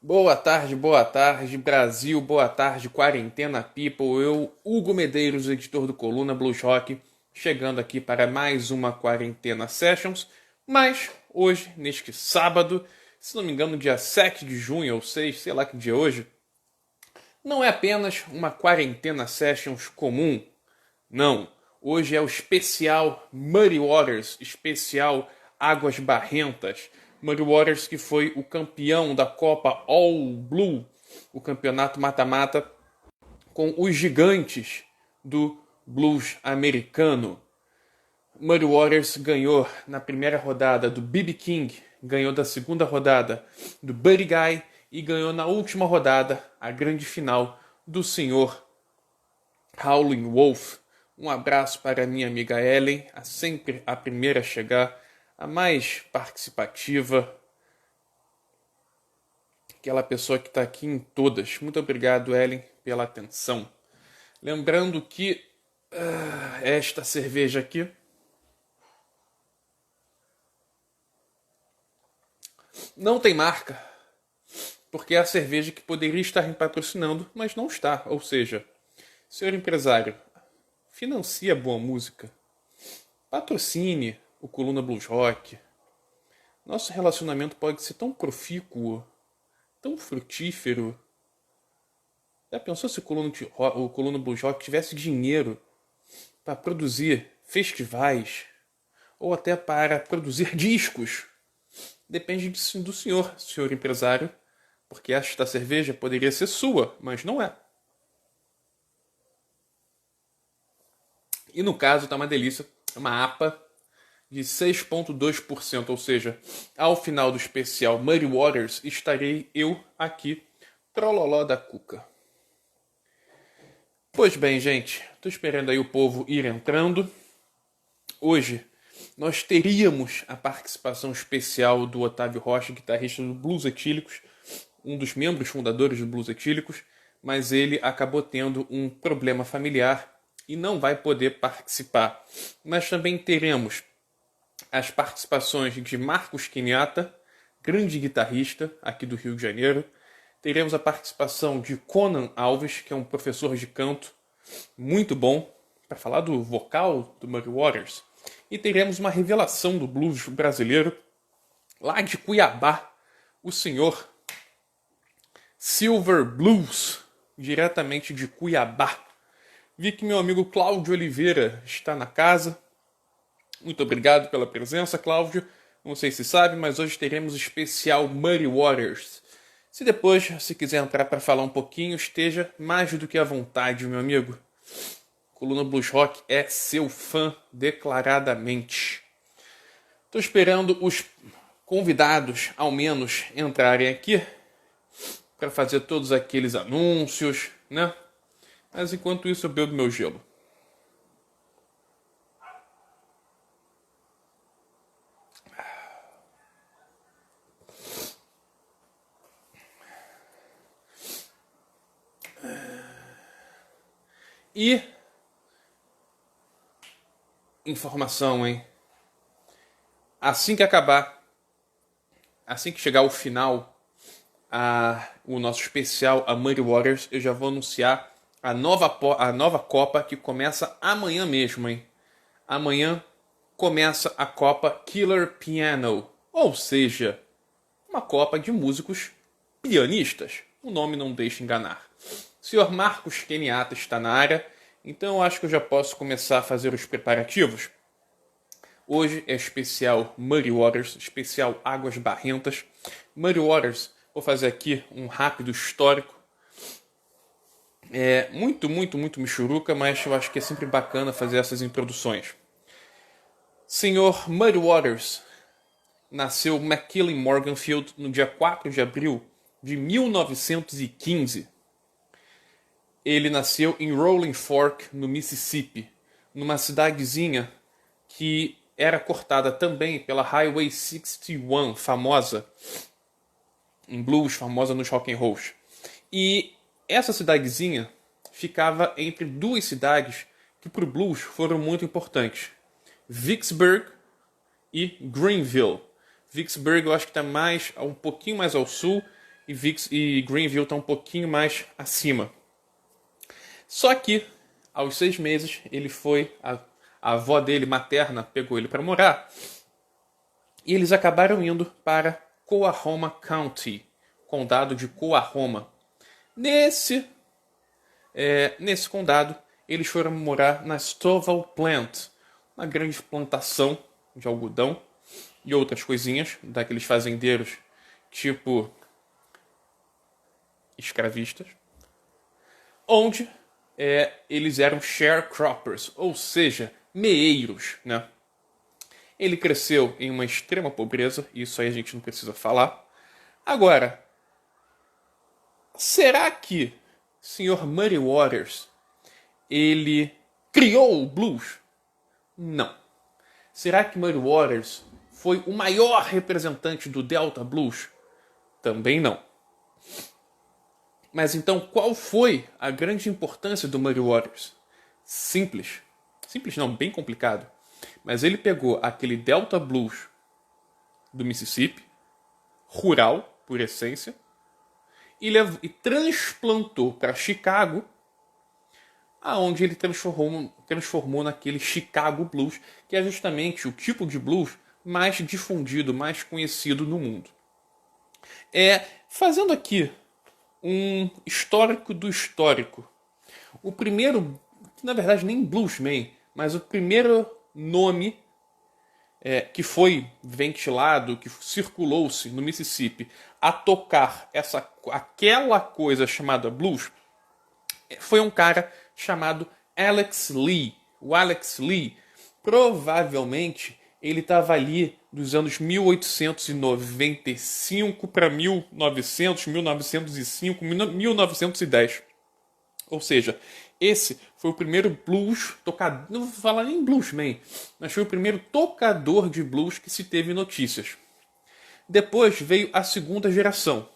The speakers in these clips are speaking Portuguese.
Boa tarde, Brasil, boa tarde, Quarentena People. Eu, Hugo Medeiros, editor do Coluna Blues Rock, chegando aqui para mais uma Quarentena Sessions. Mas hoje, neste sábado, se não me engano, dia 7 de junho ou 6, sei lá que dia é hoje, não é apenas uma Quarentena Sessions comum. Não, hoje é o especial Muddy Waters, especial Águas Barrentas. Muddy Waters que foi o campeão da Copa All Blue, o campeonato mata-mata com os gigantes do blues americano. Muddy Waters ganhou na primeira rodada do B.B. King, ganhou da segunda rodada do Buddy Guy e ganhou na última rodada a grande final do senhor Howlin' Wolf. Um abraço para minha amiga Ellen, sempre a primeira a chegar, a mais participativa, aquela pessoa que está aqui em todas. Muito obrigado, Ellen, pela atenção. Lembrando que esta cerveja aqui não tem marca, porque é a cerveja que poderia estar me patrocinando, mas não está. Ou seja, senhor empresário, financia boa música. Patrocine o Coluna Blues Rock. Nosso relacionamento pode ser tão profícuo, tão frutífero. Já pensou se o Coluna Blues Rock tivesse dinheiro para produzir festivais ou até para produzir discos? Depende do senhor empresário, porque esta cerveja poderia ser sua, mas não é. E no caso tá uma delícia, uma APA de 6,2%, ou seja, ao final do especial Muddy Waters estarei eu aqui, trololó da cuca. Pois bem, gente, tô esperando aí o povo ir entrando. Hoje nós teríamos a participação especial do Otávio Rocha, guitarrista do Blues Etílicos, um dos membros fundadores do Blues Etílicos, mas ele acabou tendo um problema familiar e não vai poder participar. Mas também teremos as participações de Marcos Quiniata, grande guitarrista aqui do Rio de Janeiro. Teremos a participação de Conan Alves, que é um professor de canto muito bom, para falar do vocal do Muddy Waters. E teremos uma revelação do blues brasileiro, lá de Cuiabá, o senhor Silver Blues, diretamente de Cuiabá. Vi que meu amigo Cláudio Oliveira está na casa. Muito obrigado pela presença, Cláudio. Não sei se sabe, mas hoje teremos o especial Muddy Waters. Se depois, se quiser entrar para falar um pouquinho, esteja mais do que à vontade, meu amigo. Coluna Blues Rock é seu fã declaradamente. Estou esperando os convidados, ao menos, entrarem aqui para fazer todos aqueles anúncios, né? Mas enquanto isso eu bebo meu gelo. E informação, hein? Assim que acabar, assim que chegar ao final, o nosso especial, a Muddy Waters, eu já vou anunciar a nova Copa que começa amanhã mesmo, hein? Amanhã começa a Copa Killer Piano, ou seja, uma Copa de músicos pianistas. O nome não deixa enganar. O senhor Marcos Queniata está na área, então eu acho que eu já posso começar a fazer os preparativos. Hoje é especial Muddy Waters, especial Águas Barrentas. Muddy Waters, vou fazer aqui um rápido histórico. É muito michuruca, mas eu acho que é sempre bacana fazer essas introduções. Senhor Muddy Waters nasceu McKinley Morganfield no dia 4 de abril de 1915. Ele nasceu em Rolling Fork, no Mississippi, numa cidadezinha que era cortada também pela Highway 61, famosa em blues, famosa nos rock and rolls. E essa cidadezinha ficava entre duas cidades que para o blues foram muito importantes: Vicksburg e Greenville. Vicksburg eu acho que está um pouquinho mais ao sul e Greenville está um pouquinho mais acima. Só que, aos 6 meses, ele foi... A avó dele, materna, pegou ele para morar. E eles acabaram indo para Coahoma County, condado de Coahoma. Nesse condado, eles foram morar na Stovall Plant, uma grande plantação de algodão e outras coisinhas daqueles fazendeiros tipo escravistas, onde eles eram sharecroppers, ou seja, meeiros, né? Ele cresceu em uma extrema pobreza, isso aí a gente não precisa falar. Agora, será que o Sr. Muddy Waters ele criou o blues? Não. Será que Muddy Waters foi o maior representante do Delta Blues? Também não. Mas então, qual foi a grande importância do Muddy Waters? Simples. Simples não, bem complicado. Mas ele pegou aquele Delta Blues do Mississippi, rural, por essência, e transplantou para Chicago, aonde ele transformou naquele Chicago Blues, que é justamente o tipo de blues mais difundido, mais conhecido no mundo. Fazendo aqui um histórico do histórico. O primeiro, na verdade nem bluesman, mas o primeiro nome que foi ventilado, que circulou-se no Mississippi a tocar aquela coisa chamada blues, foi um cara chamado Alex Lee. O Alex Lee, provavelmente, ele estava ali dos anos 1895 para 1900, 1905, 1910. Ou seja, esse foi o primeiro blues tocador, não vou falar nem bluesman, mas foi o primeiro tocador de blues que se teve notícias. Depois veio a segunda geração.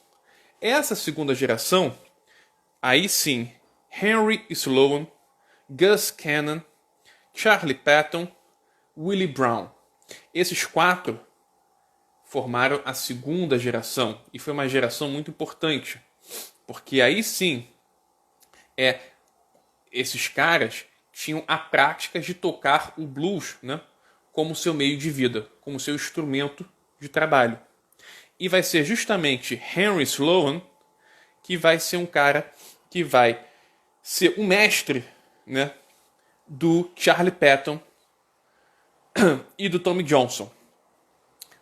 Essa segunda geração, aí sim, Henry Sloan, Gus Cannon, Charlie Patton, Willie Brown. Esses 4 formaram a segunda geração. E foi uma geração muito importante. Porque aí sim, esses caras tinham a prática de tocar o blues, né, como seu meio de vida, como seu instrumento de trabalho. E vai ser justamente Henry Sloan que vai ser um cara que vai ser o mestre, né, do Charlie Patton e do Tommy Johnson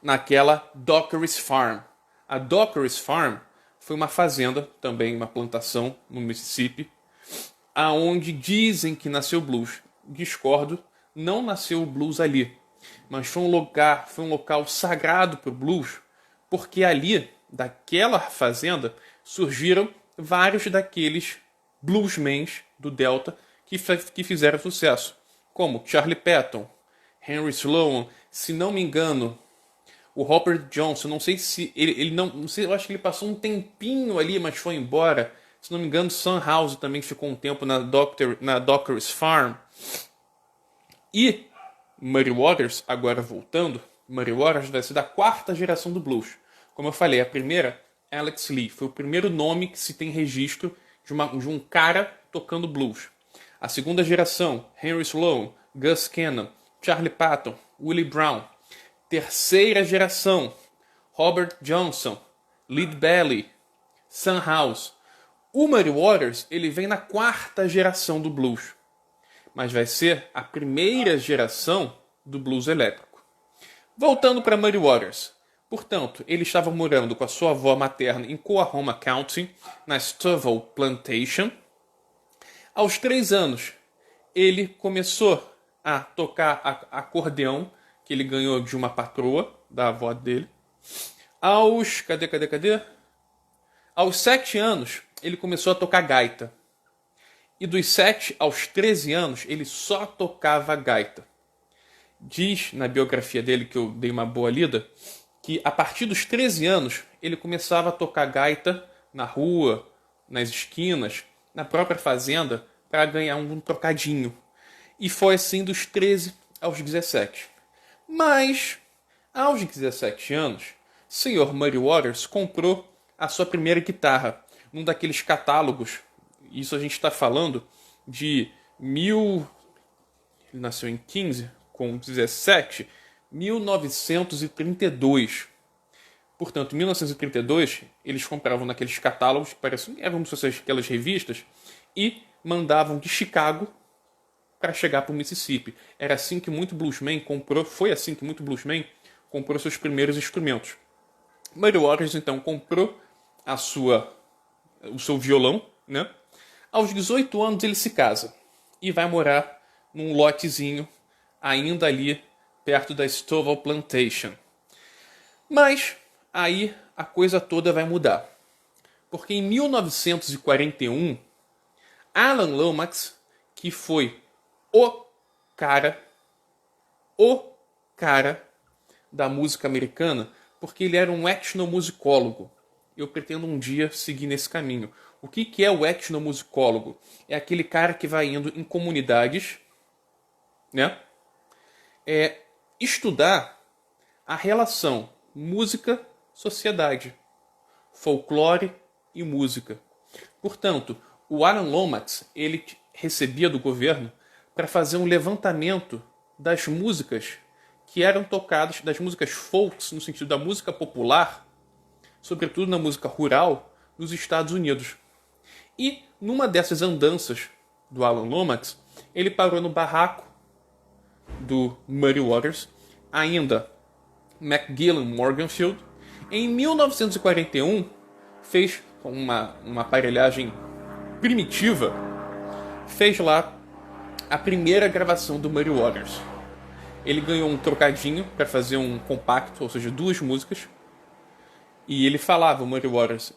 naquela Dockery's Farm. A Dockery's Farm foi uma fazenda, também uma plantação no Mississippi, aonde dizem que nasceu o blues. Discordo, não nasceu o blues ali, mas foi um local sagrado para o blues, porque ali, daquela fazenda, surgiram vários daqueles bluesmans do Delta que fizeram sucesso, como Charlie Patton, Henry Sloan, se não me engano, o Robert Johnson, não sei se ele não sei, eu acho que ele passou um tempinho ali, mas foi embora. Se não me engano, Sun House também ficou um tempo na Dockery's Farm. E Muddy Waters, agora voltando, Muddy Waters vai ser da 4ª geração do blues. Como eu falei, a primeira, Alex Lee, foi o primeiro nome que se tem registro de um cara tocando blues. A segunda geração, Henry Sloan, Gus Cannon, Charlie Patton, Willie Brown. Terceira geração, Robert Johnson, Lead Belly, Sun House. O Muddy Waters, ele vem na 4ª geração do blues, mas vai ser a primeira geração do blues elétrico. Voltando para Muddy Waters. Portanto, ele estava morando com a sua avó materna em Coahoma County, na Stovall Plantation. Aos 3 anos, ele começou a tocar acordeão, que ele ganhou de uma patroa da avó dele. Aos 7 anos, ele começou a tocar gaita. E dos 7 aos 13 anos, ele só tocava gaita. Diz na biografia dele, que eu dei uma boa lida, que a partir dos 13 anos, ele começava a tocar gaita na rua, nas esquinas, na própria fazenda, para ganhar um trocadinho. E foi assim dos 13 aos 17. Mas, aos 17 anos, o Sr. Muddy Waters comprou a sua primeira guitarra num daqueles catálogos. Isso a gente está falando de ele nasceu em 15, com 17, 1932. Portanto, em 1932, eles compravam naqueles catálogos, que parecem, eram como se fossem aquelas revistas, e mandavam de Chicago para chegar para o Mississippi. Era assim que muito bluesman comprou, foi assim que muito bluesman comprou seus primeiros instrumentos. Muddy Waters, então, comprou o seu violão, né? Aos 18 anos ele se casa e vai morar num lotezinho ainda ali perto da Stovall Plantation. Mas aí a coisa toda vai mudar. Porque em 1941, Alan Lomax, que foi o cara da música americana, porque ele era um etnomusicólogo. Eu pretendo um dia seguir nesse caminho. O que é o etnomusicólogo? É aquele cara que vai indo em comunidades, né? Estudar a relação música-sociedade, folclore e música. Portanto, o Alan Lomax, ele recebia do governo para fazer um levantamento das músicas que eram tocadas, das músicas folks, no sentido da música popular, sobretudo na música rural, nos Estados Unidos. E, numa dessas andanças do Alan Lomax, ele parou no barraco do Muddy Waters, ainda McGillan Morganfield. Em 1941, fez uma aparelhagem primitiva, fez lá a primeira gravação do Muddy Waters. Ele ganhou um trocadinho para fazer um compacto, ou seja, 2 músicas. E ele falava, o Muddy Waters,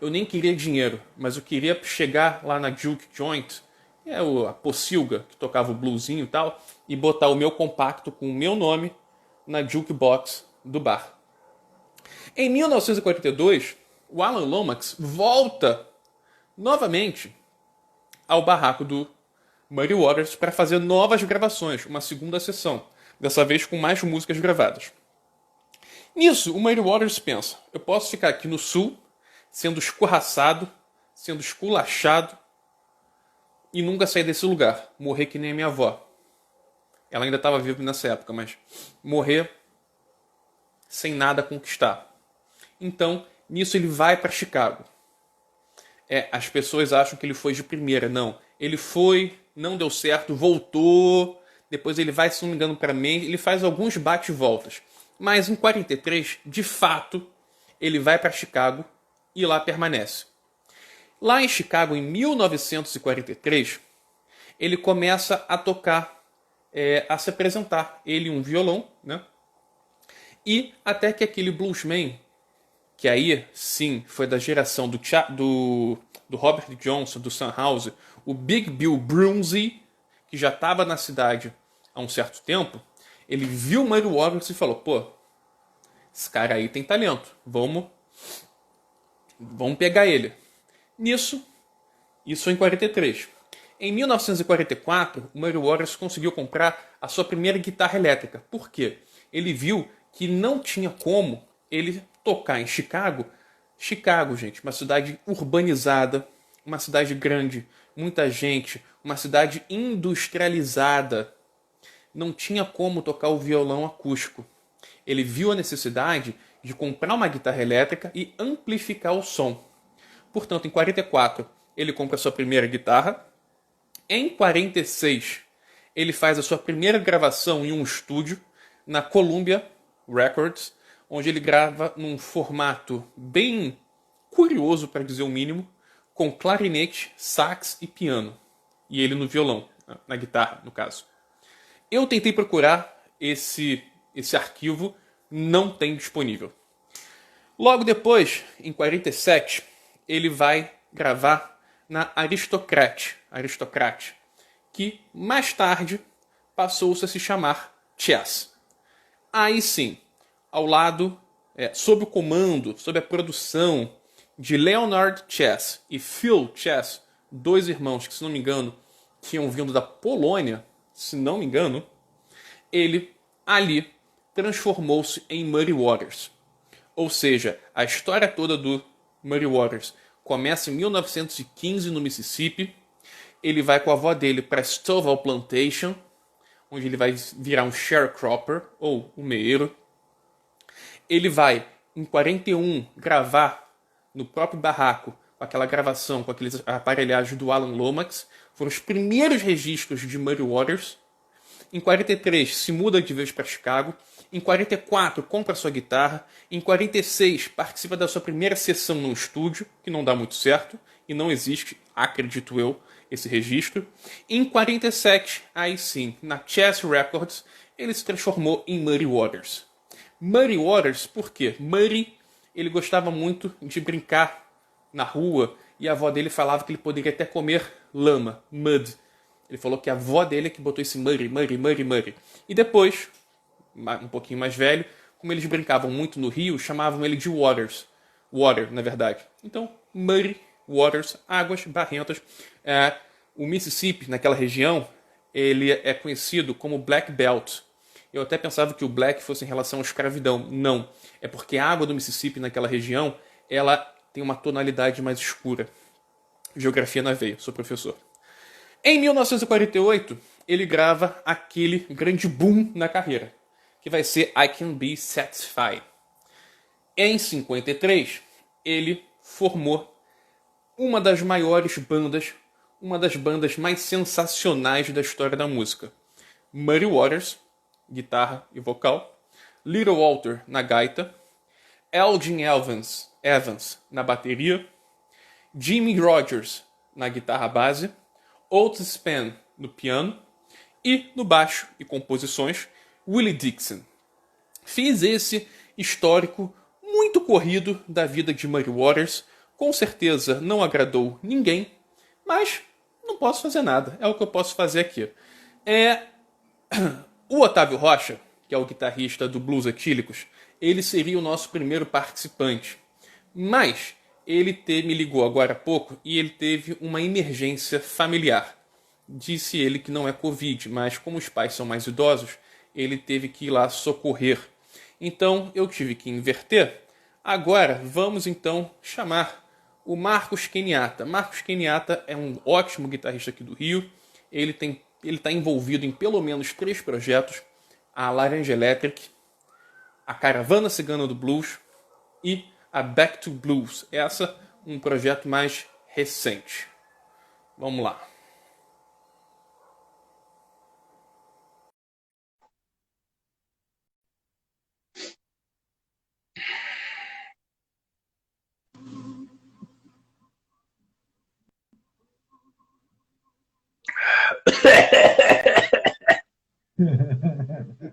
eu nem queria dinheiro, mas eu queria chegar lá na Juke Joint, a pocilga que tocava o bluesinho e tal, e botar o meu compacto com o meu nome na jukebox do bar. Em 1942, o Alan Lomax volta novamente ao barraco do Muddy Waters para fazer novas gravações, uma segunda sessão, dessa vez com mais músicas gravadas. Nisso, o Muddy Waters pensa, eu posso ficar aqui no sul, sendo escorraçado, sendo esculachado, e nunca sair desse lugar, morrer que nem a minha avó. Ela ainda estava viva nessa época, mas morrer sem nada conquistar. Então, nisso ele vai para Chicago. As pessoas acham que ele foi de primeira. Não, ele foi, não deu certo, voltou, depois ele vai, se não me engano, para Maine, ele faz alguns bate-voltas. Mas em 43, de fato, ele vai para Chicago e lá permanece. Lá em Chicago, em 1943, ele começa a tocar, a se apresentar. Ele um violão, né? E até que aquele bluesman, que aí, sim, foi da geração do Robert Johnson, do Sunhouse, o Big Bill Broonzy, que já estava na cidade há um certo tempo, ele viu o Muddy Waters e falou, pô, esse cara aí tem talento, vamos pegar ele. Nisso, isso em 43. Em 1944, o Muddy Waters conseguiu comprar a sua primeira guitarra elétrica. Por quê? Ele viu que não tinha como ele tocar em Chicago. Chicago, gente, uma cidade urbanizada, uma cidade grande, muita gente, uma cidade industrializada. Não tinha como tocar o violão acústico. Ele viu a necessidade de comprar uma guitarra elétrica e amplificar o som. Portanto, em 44, ele compra a sua primeira guitarra. Em 46, ele faz a sua primeira gravação em um estúdio, na Columbia Records, onde ele grava num formato bem curioso, para dizer o mínimo, com clarinete, sax e piano. E ele no violão, na guitarra, no caso. Eu tentei procurar esse arquivo, não tem disponível. Logo depois, em 47, ele vai gravar na Aristocrat, que mais tarde passou-se a se chamar Chess. Aí sim, ao lado, sob o comando, sob a produção de Leonard Chess e Phil Chess, 2 irmãos que, se não me engano, tinham vindo da Polônia, se não me engano, ele ali transformou-se em Muddy Waters. Ou seja, a história toda do Muddy Waters começa em 1915 no Mississippi. Ele vai com a avó dele para Stovall Plantation, onde ele vai virar um sharecropper, ou um meeiro. Ele vai, em 41, gravar no próprio barraco, com aquela gravação, com aqueles aparelhagens do Alan Lomax. Foram os primeiros registros de Muddy Waters. Em 43, se muda de vez para Chicago. Em 44, compra sua guitarra. Em 46, participa da sua primeira sessão no estúdio, que não dá muito certo, e não existe, acredito eu, esse registro. Em 47, aí sim, na Chess Records, ele se transformou em Muddy Waters. Muddy Waters, por quê? Muddy, ele gostava muito de brincar na rua, e a avó dele falava que ele poderia até comer lama, mud. Ele falou que a avó dele é que botou esse Muddy. E depois, um pouquinho mais velho, como eles brincavam muito no Rio, chamavam ele de Waters. Water, na verdade. Então, Muddy Waters, águas barrentas. O Mississippi, naquela região, ele é conhecido como Black Belt. Eu até pensava que o black fosse em relação à escravidão. Não. É porque a água do Mississippi naquela região, ela tem uma tonalidade mais escura. Geografia na veia, sou professor. Em 1948, ele grava aquele grande boom na carreira, que vai ser I Can Be Satisfied. Em 53, ele formou uma das maiores bandas, uma das bandas mais sensacionais da história da música. Muddy Waters, guitarra e vocal, Little Walter na gaita, Elgin Evans na bateria, Jimmy Rogers na guitarra base, Otis Spann no piano e no baixo e composições, Willie Dixon. Fiz esse histórico muito corrido da vida de Muddy Waters. Com certeza não agradou ninguém, mas não posso fazer nada. É o que eu posso fazer aqui. O Otávio Rocha, que é o guitarrista do Blues Etílicos, ele seria o nosso primeiro participante. Mas ele me ligou agora há pouco e ele teve uma emergência familiar. Disse ele que não é Covid, mas como os pais são mais idosos, ele teve que ir lá socorrer. Então eu tive que inverter. Agora vamos então chamar o Marcos Kenyatta. Marcos Kenyatta é um ótimo guitarrista aqui do Rio. Ele está envolvido em pelo menos 3 projetos. A Laranja Electric, a Caravana Cigana do Blues e a Back to Blues. Essa um projeto mais recente. Vamos lá.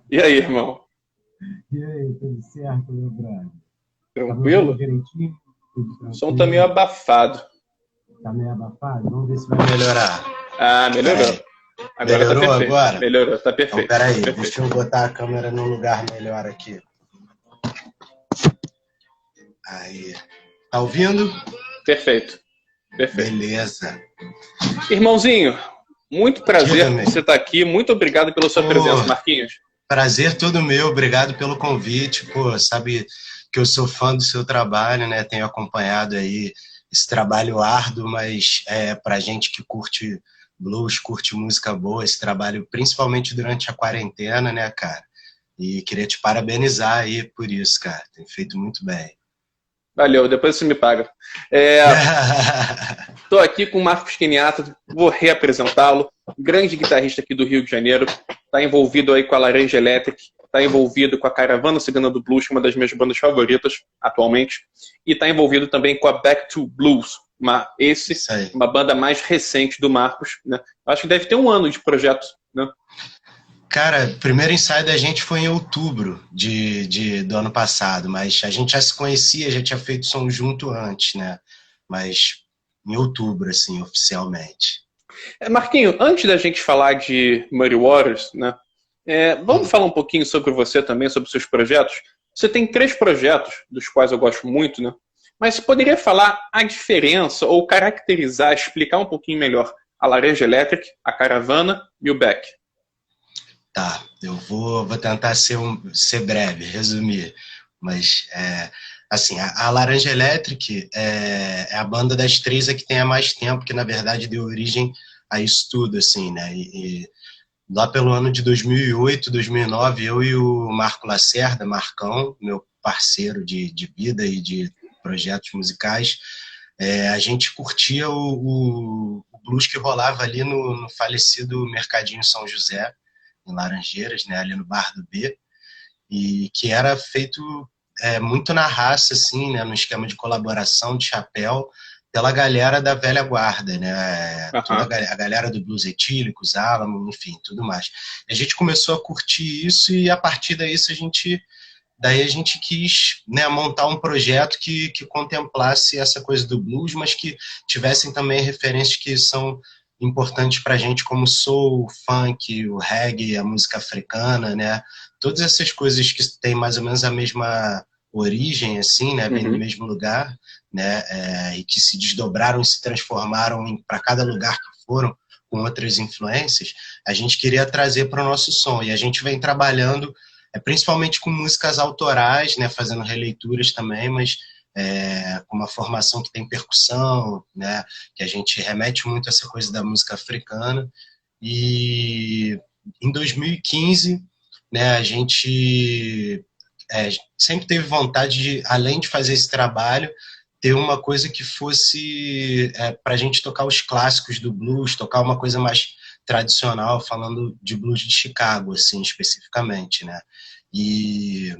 E aí, irmão? E aí, tudo certo, meu brother? Tranquilo? Direitinho? O som tá meio abafado. Tá meio abafado? Vamos ver se vai melhorar. Ah, melhorou. Agora Melhorou tá perfeito. agora? Melhorou, tá perfeito. Então, peraí, tá perfeito. deixa eu botar a câmera num lugar melhor aqui. Aí. Tá ouvindo? Perfeito. Perfeito. Beleza. Irmãozinho, muito prazer Diga-me. você estar aqui. Muito obrigado pela sua presença, Marquinhos. Prazer todo meu, obrigado pelo convite. Pô, sabe que eu sou fã do seu trabalho, né? Tenho acompanhado aí esse trabalho árduo, mas pra gente que curte blues, curte música boa, esse trabalho principalmente durante a quarentena, né, cara? E queria te parabenizar aí por isso, cara. Tem feito muito bem. Valeu, depois você me paga. Estou aqui com o Marcos Kenyatta, vou reapresentá-lo. Grande guitarrista aqui do Rio de Janeiro. Está envolvido aí com a Laranja Electric, está envolvido com a Caravana Cigana do Blues, uma das minhas bandas favoritas atualmente. E está envolvido também com a Back to Blues, uma banda mais recente do Marcos. Né? Acho que deve ter 1 ano de projeto, né? Cara, o primeiro ensaio da gente foi em outubro do ano passado, mas a gente já se conhecia, já tinha feito som junto antes, né? Mas em outubro, assim, oficialmente. Marquinho, antes da gente falar de Muddy Waters, né? Vamos falar um pouquinho sobre você também, sobre seus projetos. Você tem 3 projetos, dos quais eu gosto muito, né? Mas você poderia falar a diferença, ou caracterizar, explicar um pouquinho melhor a Laranja Electric, a Caravana e o Beck? Tá, eu vou tentar ser breve, resumir. Mas, assim, a Laranja Electric é a banda das três que tem há mais tempo, que na verdade deu origem a isso tudo, assim, né? E lá pelo ano de 2008, 2009, eu e o Marco Lacerda, Marcão, meu parceiro de vida e de projetos musicais, a gente curtia o blues que rolava ali no falecido Mercadinho São José, em Laranjeiras, né, ali no Bar do B, e que era feito muito na raça, assim, né, no esquema de colaboração, de chapéu, pela galera da velha guarda, né, toda Aham. a galera do blues etílico, os Álamo, enfim, tudo mais. A gente começou a curtir isso e a partir daí a gente quis, né, montar um projeto que contemplasse essa coisa do blues, mas que tivessem também referências que são importantes para a gente, como soul, funk, o reggae, a música africana, né? Todas essas coisas que têm mais ou menos a mesma origem, assim, né? Vem do Uhum. mesmo lugar, né? E que se desdobraram e se transformaram para cada lugar que foram com outras influências, a gente queria trazer para o nosso som. E a gente vem trabalhando principalmente com músicas autorais, né, fazendo releituras também, mas com uma formação que tem percussão, né, que a gente remete muito a essa coisa da música africana. E em 2015, né, a gente sempre teve vontade de, além de fazer esse trabalho, ter uma coisa que fosse para a gente tocar os clássicos do blues, tocar uma coisa mais tradicional, falando de blues de Chicago, assim, especificamente, né? E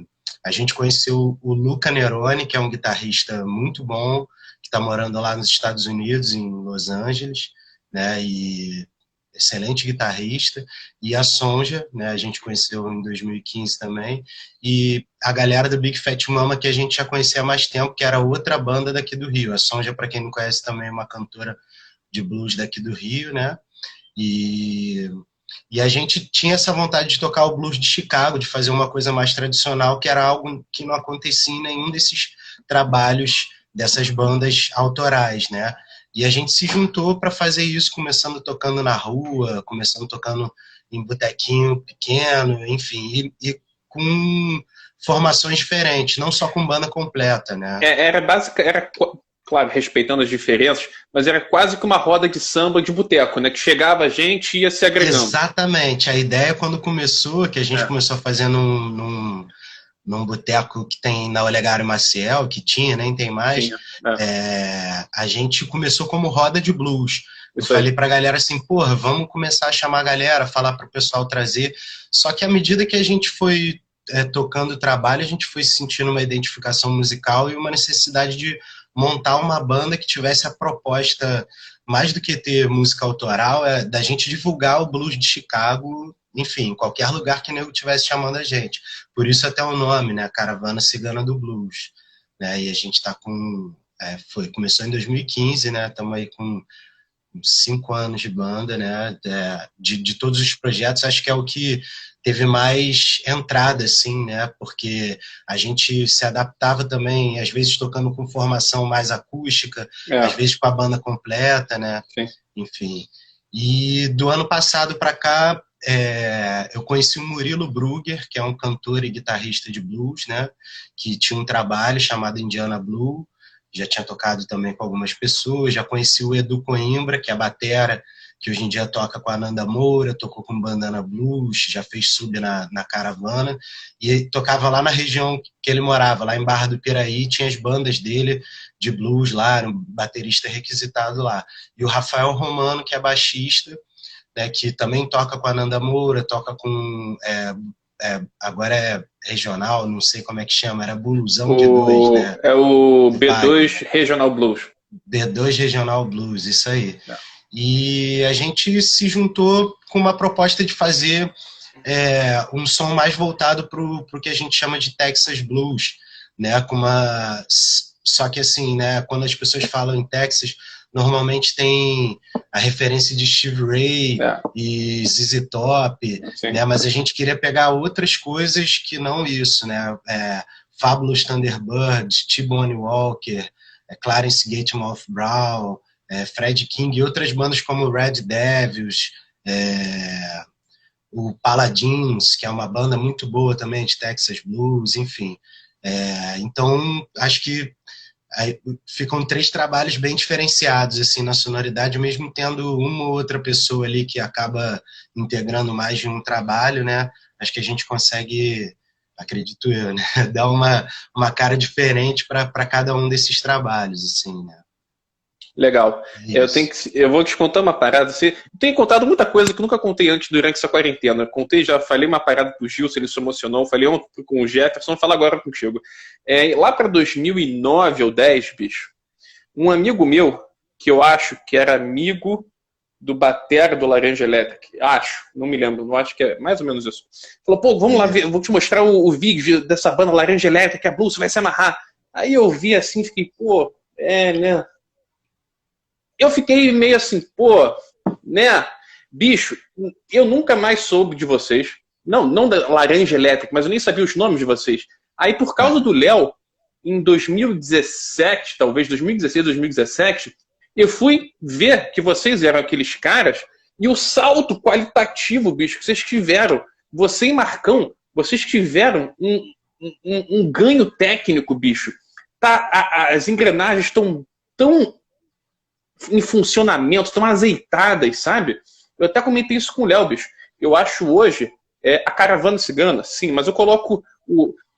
a gente conheceu o Luca Neroni, que é um guitarrista muito bom, que está morando lá nos Estados Unidos, em Los Angeles, né? E excelente guitarrista, e a Sonja, né, a gente conheceu em 2015 também, e a galera do Big Fat Mama, que a gente já conhecia há mais tempo, que era outra banda daqui do Rio. A Sonja, para quem não conhece, também é uma cantora de blues daqui do Rio, né? E, e a gente tinha essa vontade de tocar o blues de Chicago, de fazer uma coisa mais tradicional, que era algo que não acontecia em nenhum desses trabalhos dessas bandas autorais, né? E a gente se juntou para fazer isso, começando tocando na rua, começando tocando em botequinho pequeno, enfim, e com formações diferentes, não só com banda completa, né? Era básica, claro, respeitando as diferenças, mas era quase que uma roda de samba de boteco, né? Que chegava a gente e ia se agregando. Exatamente. A ideia quando começou, que a gente É, começou fazendo num boteco que tem na Olegário Maciel, que tinha, nem tem mais, tinha. É, a gente começou como roda de blues. Eu isso aí. falei pra galera assim, porra, vamos começar a chamar a galera, falar pro pessoal trazer. Só que à medida que a gente foi tocando o trabalho, a gente foi sentindo uma identificação musical e uma necessidade de montar uma banda que tivesse a proposta, mais do que ter música autoral, da gente divulgar o blues de Chicago, enfim, em qualquer lugar que o nego estivesse chamando a gente. Por isso até o nome, né? Caravana Cigana do Blues. Né? E a gente está com... começou em 2015, né? Estamos aí com 5 anos de banda, né? De todos os projetos, acho que é o que teve mais entrada, assim, né? Porque a gente se adaptava também, às vezes tocando com formação mais acústica, às É, vezes com a banda completa, né? sim. Enfim. E do ano passado para cá, eu conheci o Murilo Brugger, que é um cantor e guitarrista de blues, né? Que tinha um trabalho chamado Indiana Blue, já tinha tocado também com algumas pessoas, já conheci o Edu Coimbra, que é a batera, que hoje em dia toca com a Nanda Moura, tocou com Bandana Blues, já fez sub na Caravana, e ele tocava lá na região que ele morava, lá em Barra do Piraí, tinha as bandas dele de blues lá, era um baterista requisitado lá. E o Rafael Romano, que é baixista, né, que também toca com a Nanda Moura, toca com... agora é regional, não sei como é que chama, era Blusão D2, né? É o Do Pag. B2 Regional Blues. D2 Regional Blues, isso aí. É. E a gente se juntou com uma proposta de fazer um som mais voltado para o que a gente chama de Texas Blues, né? Só que assim, né? Quando as pessoas falam em Texas, normalmente tem a referência de Steve Ray É, e ZZ Top, sim. né? Mas a gente queria pegar outras coisas que não isso, né? Fabulous Thunderbirds, T-Bone Walker, Clarence Gatemouth Brown, Fred King e outras bandas como Red Devils, o Paladins, que é uma banda muito boa também de Texas Blues, enfim. Então, acho que aí ficam 3 trabalhos bem diferenciados assim na sonoridade, mesmo tendo uma ou outra pessoa ali que acaba integrando mais de um trabalho, né? Acho que a gente consegue, acredito eu, né? Dar uma cara diferente para cada um desses trabalhos, assim, né? Legal. Eu vou te contar uma parada. Eu tenho contado muita coisa que nunca contei antes durante essa quarentena. Já falei uma parada pro Gilson, ele se emocionou. Falei ontem com o Jefferson, vou falar agora contigo. Lá para 2009 ou 10, bicho, um amigo meu, que eu acho que era amigo do batera do Laranja Elétrica, acho, não me lembro, não acho que é mais ou menos isso. Falou, pô, vamos lá ver, vou te mostrar o vídeo dessa banda Laranja Elétrica, a Blue, você vai se amarrar. Aí eu vi assim, fiquei, pô, né? Eu fiquei meio assim, pô, né? Bicho, eu nunca mais soube de vocês. Não da Laranja Elétrica, mas eu nem sabia os nomes de vocês. Aí, por causa do Léo, em 2017, talvez 2016, 2017, eu fui ver que vocês eram aqueles caras e o salto qualitativo, bicho, que vocês tiveram. Você e Marcão, vocês tiveram um ganho técnico, bicho. As engrenagens estão tão em funcionamento, tão azeitadas, sabe? Eu até comentei isso com o Léo, bicho. Eu acho hoje a Caravana Cigana, sim, mas eu coloco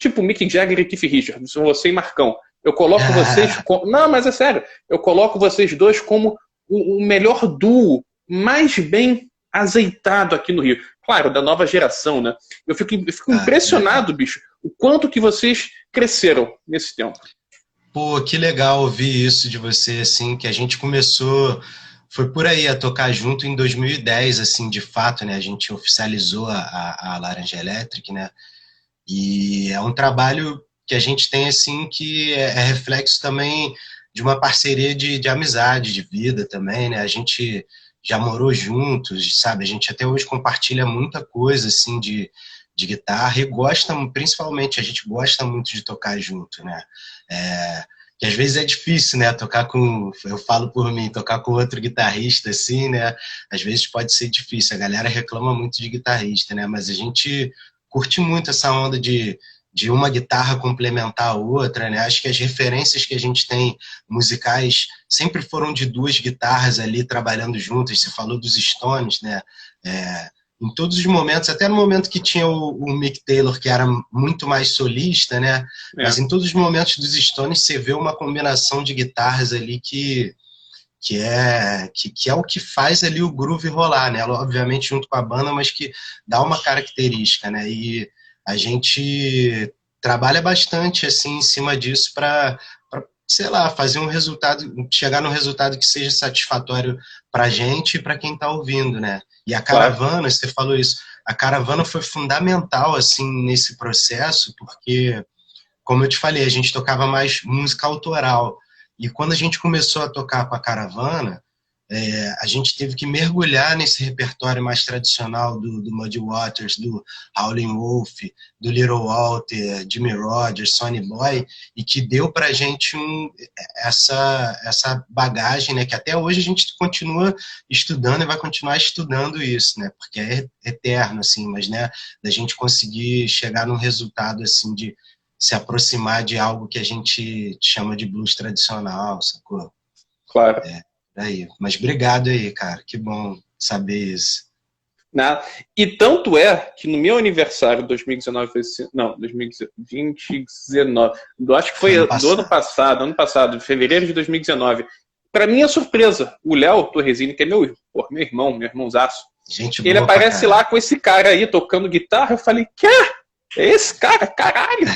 tipo Mick Jagger e Keith Richards, você e Marcão. Eu coloco vocês como... Não, mas é sério. Eu coloco vocês dois como o melhor duo, mais bem azeitado aqui no Rio. Claro, da nova geração, né? Eu fico impressionado, bicho, o quanto que vocês cresceram nesse tempo. Pô, que legal ouvir isso de você, assim, que a gente começou, foi por aí, a tocar junto em 2010, assim, de fato, né? A gente oficializou a Laranja Elétrica, né? E é um trabalho que a gente tem, assim, que é reflexo também de uma parceria de amizade, de vida também, né? A gente já morou juntos, sabe? A gente até hoje compartilha muita coisa, assim, de guitarra e gosta, principalmente, a gente gosta muito de tocar junto, né? Que às vezes é difícil, né? Tocar com, eu falo por mim, tocar com outro guitarrista, assim, né? Às vezes pode ser difícil, a galera reclama muito de guitarrista, né? Mas a gente curte muito essa onda de uma guitarra complementar a outra, né? Acho que as referências que a gente tem musicais sempre foram de 2 guitarras ali trabalhando juntas. Você falou dos Stones, né? Em todos os momentos, até no momento que tinha o Mick Taylor, que era muito mais solista, né? Mas em todos os momentos dos Stones você vê uma combinação de guitarras ali que é o que faz ali o groove rolar, né? Obviamente junto com a banda, mas que dá uma característica, né? E a gente trabalha bastante assim em cima disso para, sei lá, fazer um resultado, chegar num resultado que seja satisfatório para a gente e para quem está ouvindo, né? E a Caravana, você falou isso, a Caravana foi fundamental assim nesse processo, porque, como eu te falei, a gente tocava mais música autoral. E quando a gente começou a tocar com a Caravana, a gente teve que mergulhar nesse repertório mais tradicional do Muddy Waters, do Howlin' Wolf, do Little Walter, Jimmy Rogers, Sonny Boy, e que deu pra gente essa bagagem, né, que até hoje a gente continua estudando e vai continuar estudando isso, né, porque é eterno, assim, mas, né, da gente conseguir chegar num resultado, assim, de se aproximar de algo que a gente chama de blues tradicional, sacou? Claro. Daí. Mas obrigado aí, cara. Que bom saber isso. E tanto é que no meu aniversário, 2019, não, 2020, 19, acho que foi do ano passado, de fevereiro de 2019. Para minha surpresa, o Léo Torresini, que é meu irmãozaço, ele aparece lá com esse cara aí tocando guitarra. Eu falei, quê? É esse cara? Caralho!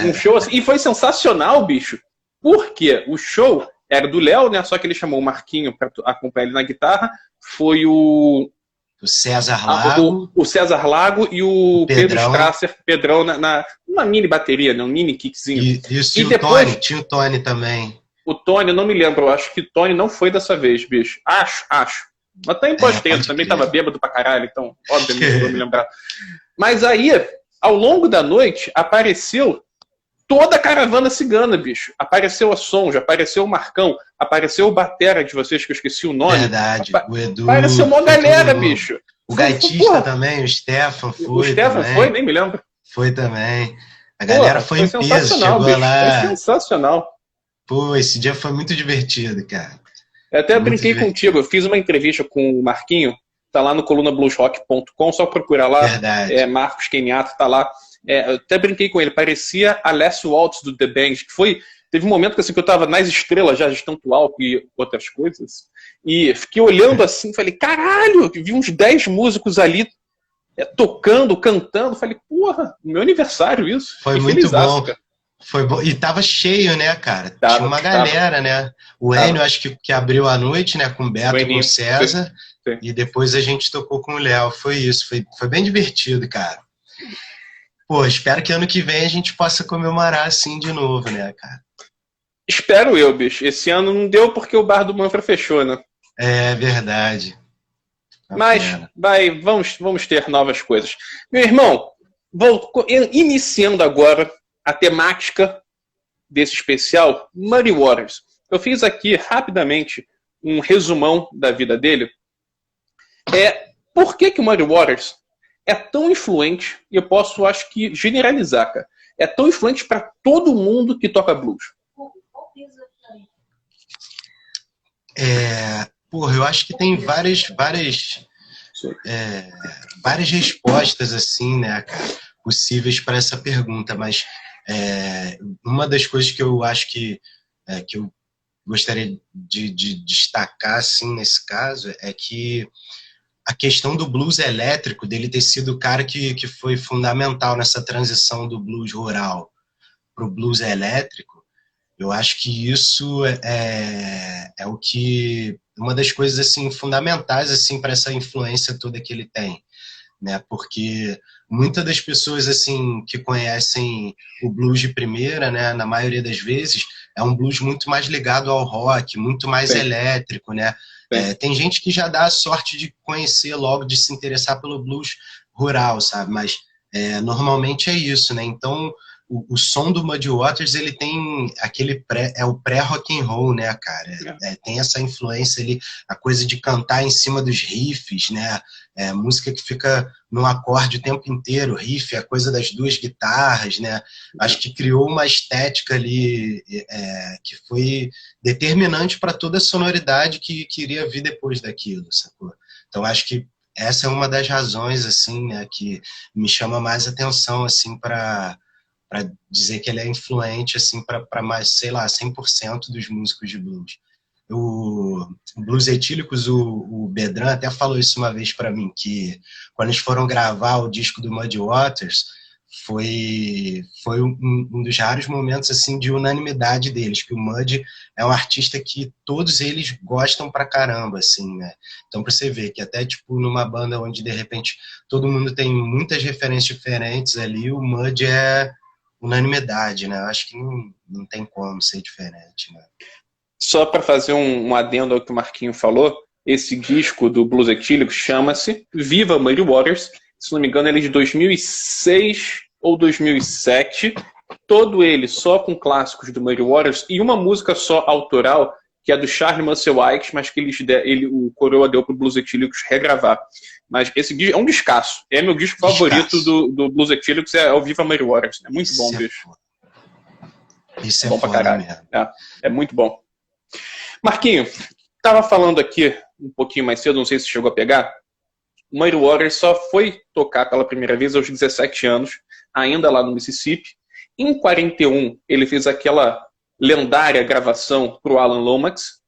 Um show assim. E foi sensacional, bicho. Porque o show era do Léo, né? Só que ele chamou o Marquinho para acompanhar ele na guitarra. Foi o César Lago. O César Lago e o Pedro Strasser, Pedrão, numa mini bateria, né? Um mini kickzinho. E depois, tinha o Tony também. O Tony, eu não me lembro. Eu acho que o Tony não foi dessa vez, bicho. Acho. Mas também pode ter. Também tava bêbado pra caralho, então, obviamente, não vou me lembrar. Mas aí, ao longo da noite, apareceu toda a Caravana Cigana, bicho. Apareceu a Sonja, apareceu o Marcão, apareceu o batera de vocês, que eu esqueci o nome. Verdade, o Edu. Apareceu uma galera, bicho. O gaitista também, o Stefan foi. O Stefan foi? Nem me lembro. Foi também. A galera Porra, foi foi em peso, sensacional, chegou bicho. Foi lá. sensacional. Pô, esse dia foi muito divertido, cara. Eu até Muito brinquei contigo, divertido. eu fiz uma entrevista com o Marquinho, tá lá no colunabluesrock.com, só procurar lá, Verdade. Marcos Keniato tá lá. Eu até brinquei com ele, parecia a Les Waltz do The Band, que foi. Teve um momento que, assim, que eu tava nas estrelas já, de tanto álcool e outras coisas, e fiquei olhando assim, falei, caralho, vi uns 10 músicos ali tocando, cantando, falei, porra, meu aniversário isso, Foi fiquei muito feliz, bom. cara. Foi bom. E tava cheio, né, cara? Tinha Tava, uma tava, galera, né? O Enio, tava. acho que abriu a noite, né, com o O Beto e com o Eninho, sim, César. sim. E depois a gente tocou com o Léo. Foi isso. Foi bem divertido, cara. Pô, espero que ano que vem a gente possa comemorar assim de novo, né, cara? Espero eu, bicho. Esse ano não deu porque o bar do Manfra fechou, né? É verdade. Uma Mas pena. vamos ter novas coisas. Meu irmão, vou iniciando agora a temática desse especial, Muddy Waters. Eu fiz aqui rapidamente um resumão da vida dele. Por que o Muddy Waters é tão influente, e eu posso, acho que, generalizar, cara. É tão influente para todo mundo que toca blues. Porra, eu acho que tem várias respostas assim, né, cara, possíveis para essa pergunta, mas uma das coisas que eu acho que eu gostaria de destacar assim nesse caso é que a questão do blues elétrico, dele ter sido o cara que foi fundamental nessa transição do blues rural para o blues elétrico. Eu acho que isso é o que uma das coisas assim fundamentais assim para essa influência toda que ele tem, né? Porque muitas das pessoas assim que conhecem o blues de primeira, né, na maioria das vezes é um blues muito mais ligado ao rock, muito mais Sim, elétrico, né? sim. Tem gente que já dá a sorte de conhecer logo, de se interessar pelo blues rural, sabe? Mas normalmente é isso, né? Então o som do Muddy Waters, ele tem é o pré-rock and roll, né, cara? Tem essa influência ali, a coisa de cantar em cima dos riffs, né? Música que fica no acorde o tempo inteiro, riff, a coisa das duas guitarras, né? Acho que criou uma estética ali que foi determinante para toda a sonoridade que iria vir depois daquilo, sacou? Então acho que essa é uma das razões assim, né, que me chama mais atenção assim para dizer que ele é influente assim para mais, sei lá, 100% dos músicos de blues. O Blues Etílicos, o Bedran até falou isso uma vez para mim, que quando eles foram gravar o disco do Muddy Waters, foi um dos raros momentos assim de unanimidade deles, que o Muddy é um artista que todos eles gostam pra caramba, assim, né? Então, pra você ver que até, tipo, numa banda onde, de repente, todo mundo tem muitas referências diferentes ali, o Muddy é unanimidade, né? Eu acho que não tem como ser diferente, né? Só para fazer um adendo ao que o Marquinho falou, esse disco do Blues Etílico chama-se Viva Muddy Waters. Se não me engano, ele é de 2006 ou 2007. Todo ele só com clássicos do Muddy Waters e uma música só autoral, que é do Charlie Musselwhite, mas que o Coroa deu para o Blues Etílicos regravar. Mas esse disco é um descasso. É meu disco favorito Descasso. do Blues Etílicos, é o Viva Muddy Waters. É muito bom, Isso é bicho. foda. Isso É é bom pra foda caralho. mesmo. É muito bom. Marquinho, estava falando aqui um pouquinho mais cedo, não sei se chegou a pegar. O Muddy Waters só foi tocar pela primeira vez aos 17 anos, ainda lá no Mississippi. Em 41, ele fez aquela lendária gravação para o Alan Lomax,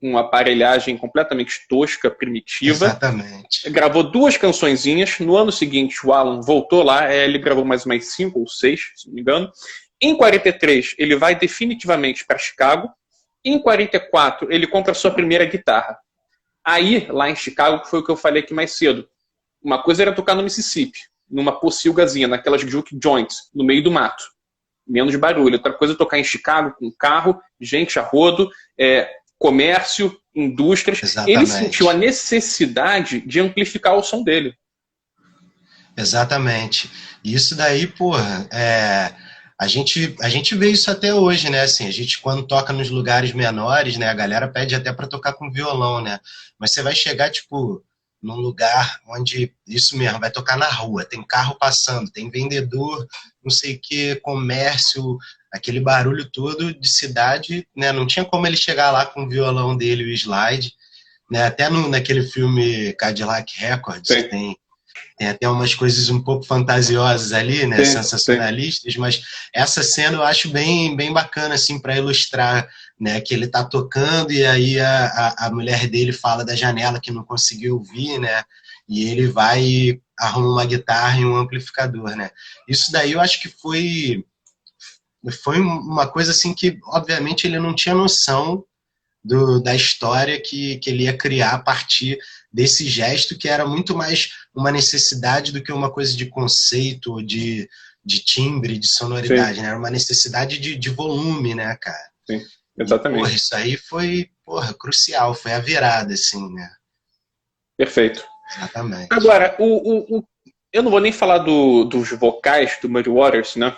uma aparelhagem completamente tosca, primitiva. Exatamente. Gravou 2 cançõezinhas. No ano seguinte, o Alan voltou lá, ele gravou mais umas 5 ou 6, se não me engano. Em 43, ele vai definitivamente para Chicago. Em 44, ele compra a sua primeira guitarra. Aí, lá em Chicago, foi o que eu falei aqui mais cedo. Uma coisa era tocar no Mississippi, numa pocilgazinha, naquelas juke joints, no meio do mato. Menos barulho. Outra coisa é tocar em Chicago com carro, gente a rodo, comércio, indústrias. Exatamente. Ele sentiu a necessidade de amplificar o som dele. Exatamente. Isso daí, porra, a gente vê isso até hoje, né? Assim, a gente, quando toca nos lugares menores, né? A galera pede até para tocar com violão, né? Mas você vai chegar, tipo, num lugar onde, isso mesmo, vai tocar na rua, tem carro passando, tem vendedor, não sei o que, comércio, aquele barulho todo de cidade, né? Não tinha como ele chegar lá com o violão dele e o slide, né? Até naquele filme Cadillac Records, Sim. tem até umas coisas um pouco fantasiosas ali, né, Sim, sensacionalistas, mas essa cena eu acho bem, bem bacana, assim, para ilustrar, né, que ele tá tocando e aí a mulher dele fala da janela que não conseguiu ouvir, né, e ele vai e arruma uma guitarra e um amplificador, né. Isso daí eu acho que foi uma coisa, assim, que, obviamente, ele não tinha noção da história que ele ia criar a partir desse gesto, que era muito mais uma necessidade do que uma coisa de conceito, de timbre, de sonoridade, sim, né? Era uma necessidade de volume, né, cara? sim, E, porra, exatamente. isso aí foi, porra, crucial, foi a virada, assim, né? Perfeito. Exatamente. Agora, eu não vou nem falar dos vocais do Muddy Waters, né?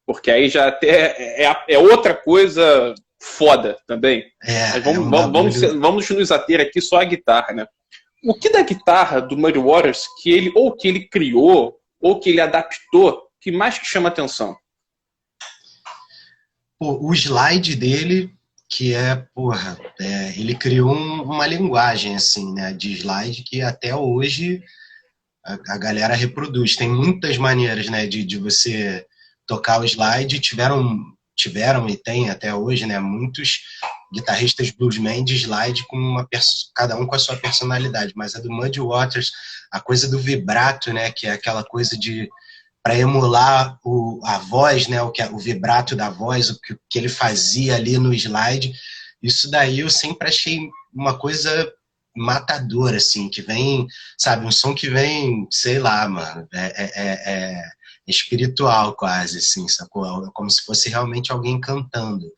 Porque aí já até é outra coisa foda também. Mas É vamos, um vamos, vamos, bagulho. vamos nos ater aqui só à guitarra, né? O que da guitarra do Muddy Waters que ele ou que ele criou ou que ele adaptou que mais que chama atenção? Pô, o slide dele, que porra, ele criou uma linguagem, assim, né, de slide que até hoje a galera reproduz. Tem muitas maneiras, né, de você tocar o slide. Tiveram e tem até hoje, né, muitos guitarristas bluesmen de slide com cada um com a sua personalidade. Mas a do Muddy Waters, a coisa do vibrato, né, que é aquela coisa de para emular a voz, né, o vibrato da voz, que ele fazia ali no slide. Isso daí eu sempre achei uma coisa matadora, assim, que vem, sabe, um som que vem, sei lá, mano, espiritual quase, assim, sacou? Como se fosse realmente alguém cantando,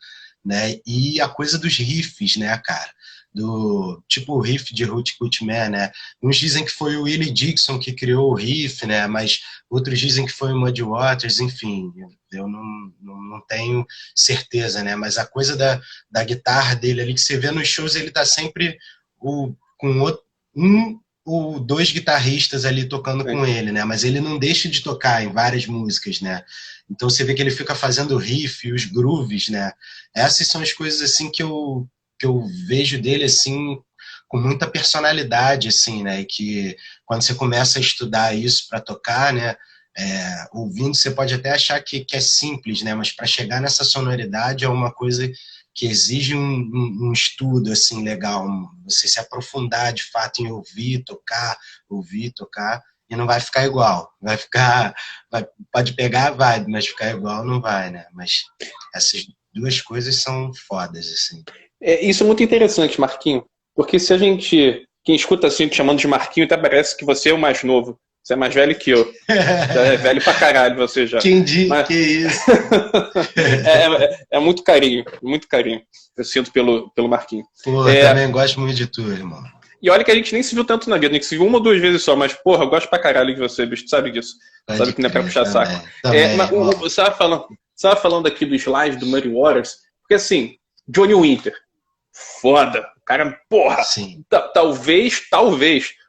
né? E a coisa dos riffs, né, cara? Do tipo o riff de Hootie Man, né? Uns dizem que foi o Willie Dixon que criou o riff, né? Mas outros dizem que foi o Muddy Waters, enfim, eu não tenho certeza, né? Mas a coisa da guitarra dele ali, que você vê nos shows, ele tá sempre com um ou dois guitarristas ali tocando Sim. com ele, né? Mas ele não deixa de tocar em várias músicas, né? Então você vê que ele fica fazendo riff, os grooves, né? Essas são as coisas assim que eu vejo dele assim com muita personalidade, assim, né? E que quando você começa a estudar isso para tocar, né? Ouvindo, você pode até achar que é simples, né? Mas para chegar nessa sonoridade é uma coisa que exige um estudo assim legal, você se aprofundar de fato em ouvir, tocar, e não vai ficar igual. Pode pegar a vibe, mas ficar igual não vai, né? Mas essas duas coisas são fodas, assim. Isso é muito interessante, Marquinho, porque se a gente, quem escuta assim, te chamando de Marquinho, até parece que você é o mais novo. Você é mais velho que eu. Já é velho pra caralho você já. Quem diz Mas que isso? é muito carinho, muito carinho. Eu sinto pelo Marquinho. Pô, É, também gosto muito de tu, irmão. e olha que a gente nem se viu tanto na vida, a gente se viu uma ou duas vezes só, mas, porra, eu gosto pra caralho de você, bicho, tu sabe disso. Sabe Pode que não é pra crer, puxar saco. também, Mas irmão. você tava falando aqui do slide do Muddy Waters, porque assim, Johnny Winter, foda. O cara, porra, Sim, talvez,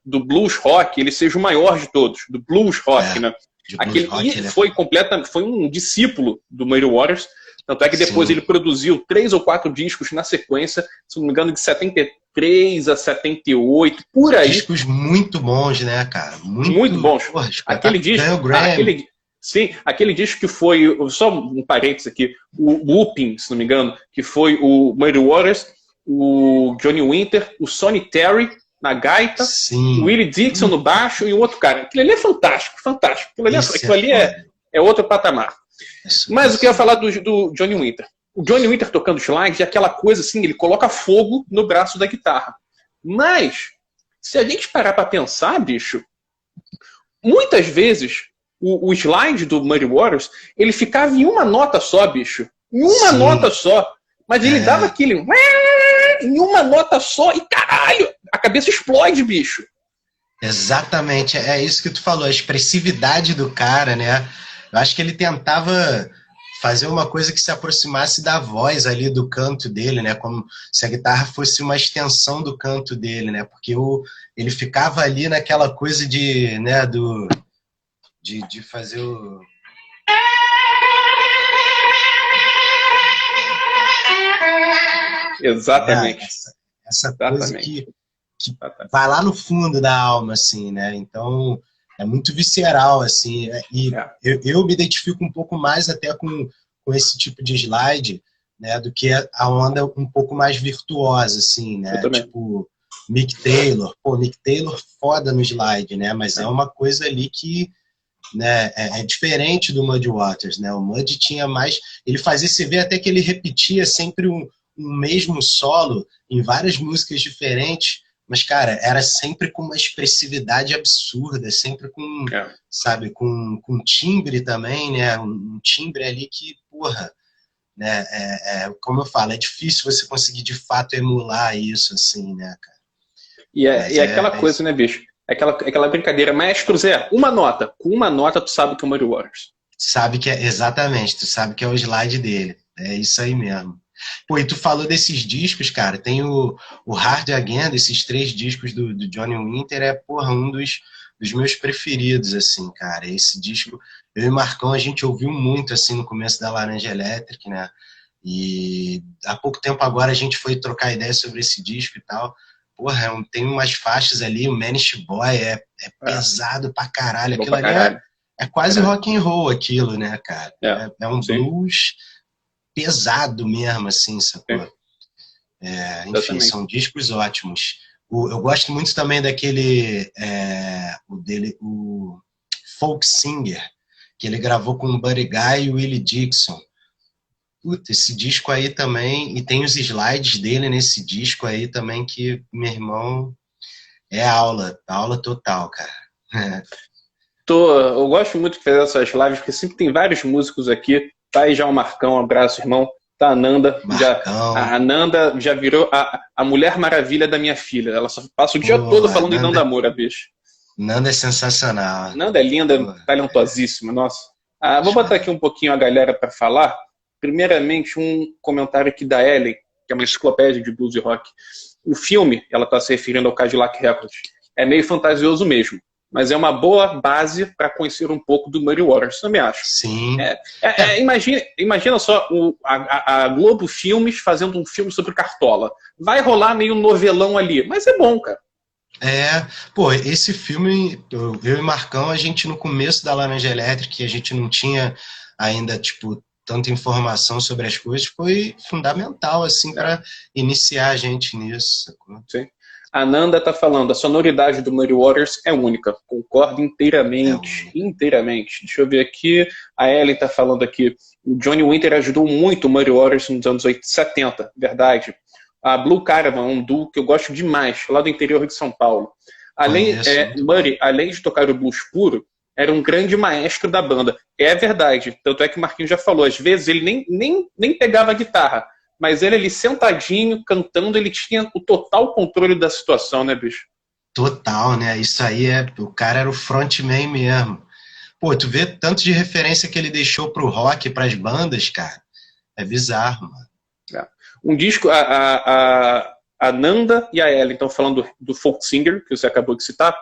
do blues rock, ele seja o maior de todos. Do blues rock, né? de blues rock E ele foi um discípulo do Muddy Waters. Tanto é que depois sim. ele produziu 3 ou 4 discos na sequência, se não me engano, de 73 a 78, por aí. Discos muito bons, né, cara? Muito Muito, bons. porra, Aquele espetáculo. disco, Ganhou Grammy. sim, aquele disco que foi, só um parênteses aqui, o Whooping, se não me engano, que foi o Muddy Waters, o Johnny Winter, o Sonny Terry na gaita, o Sim. Willie Dixon no baixo e o outro cara. Aquilo ali é fantástico, fantástico. Esse Aquilo é ali foda. é outro patamar. Mas o que eu ia Sim. falar do Johnny Winter? O Johnny Winter tocando slide é aquela coisa assim, ele coloca fogo no braço da guitarra. Mas, se a gente parar pra pensar, bicho, muitas vezes o slide do Muddy Waters, ele ficava em uma nota só, bicho. Em uma Sim. nota só. Mas ele dava aquele em uma nota só e caralho, a cabeça explode, bicho. Exatamente, é isso que tu falou, a expressividade do cara, né? Eu acho que ele tentava fazer uma coisa que se aproximasse da voz ali do canto dele, né? Como se a guitarra fosse uma extensão do canto dele, né? Porque ele ficava ali naquela coisa de, né, de fazer o... Exatamente. Essa coisa que vai lá no fundo da alma, assim, né? Então, é muito visceral, assim. E eu me identifico um pouco mais até com esse tipo de slide, né? Do que a onda um pouco mais virtuosa, assim, né? Tipo, Mick Taylor. Pô, Mick Taylor foda no slide, né? Mas é uma coisa ali que, né, é diferente do Muddy Waters, né? O Muddy tinha mais... Ele fazia, você vê até que ele repetia sempre um mesmo solo em várias músicas diferentes, mas, cara, era sempre com uma expressividade absurda, sempre com, sabe, com timbre também, né? Um timbre ali que, porra, né? Como eu falo, é difícil você conseguir de fato emular isso, assim, né, cara? E aquela coisa, né, bicho? Aquela brincadeira, Maestro Zé, uma nota. Com uma nota, tu sabe que é o Muddy Waters. Sabe que exatamente, tu sabe que é o slide dele. É isso aí mesmo. Pô, e tu falou desses discos, cara, tem o Hard Again, esses 3 discos do Johnny Winter, porra, um dos meus preferidos, assim, cara. Esse disco, eu e o Marcão, a gente ouviu muito, assim, no começo da Laranja Electric, né? E há pouco tempo agora a gente foi trocar ideia sobre esse disco e tal. Porra, tem umas faixas ali, o Manish Boy pesado pra caralho. Aquilo ali é quase rock and roll aquilo, né, cara? É um blues pesado mesmo, assim, sacou? Enfim, são discos ótimos. Eu gosto muito também daquele, o Folk Singer, que ele gravou com o Buddy Guy e o Willie Dixon. Puta, esse disco aí também, e tem os slides dele nesse disco aí também, que, meu irmão, é aula total, cara. Eu gosto muito de fazer essas lives, porque sempre tem vários músicos aqui. Tá aí já o Marcão, um abraço, irmão. Tá a Nanda. A Nanda já virou a Mulher Maravilha da minha filha. Ela só passa o dia todo falando de Nanda Moura, bicho. Nanda é sensacional. Nanda é linda, talentosíssima, nossa. Vou botar aqui um pouquinho a galera para falar. Primeiramente, um comentário aqui da Ellen, que é uma enciclopédia de blues e rock. O filme, ela está se referindo ao Cadillac Records, é meio fantasioso mesmo, mas é uma boa base para conhecer um pouco do Muddy Waters, também acho. Sim. Imagina só a Globo Filmes fazendo um filme sobre Cartola. Vai rolar meio novelão ali, mas é bom, cara. Pô, esse filme, eu e Marcão, a gente no começo da Laranja Elétrica, a gente não tinha ainda, tipo, tanta informação sobre as coisas, foi fundamental, assim, para iniciar a gente nisso. Sacou? Sim. A Nanda tá falando, a sonoridade do Muddy Waters é única. Concordo inteiramente. Inteiramente. Deixa eu ver aqui. A Ellen tá falando aqui. O Johnny Winter ajudou muito o Muddy Waters nos anos 70, verdade. A Blue Caravan, um duo que eu gosto demais, lá do interior de São Paulo. Muddy, além de tocar o blues puro, era um grande maestro da banda. É verdade. Tanto é que o Marquinhos já falou, às vezes ele nem pegava a guitarra, mas ele sentadinho, cantando, ele tinha o total controle da situação, né, bicho? Total, né? Isso aí o cara era o frontman mesmo. Pô, tu vê tanto de referência que ele deixou pro rock, pras bandas, cara. É bizarro, mano. Um disco, a Nanda e a Ellen estão falando do Folk Singer, que você acabou de citar,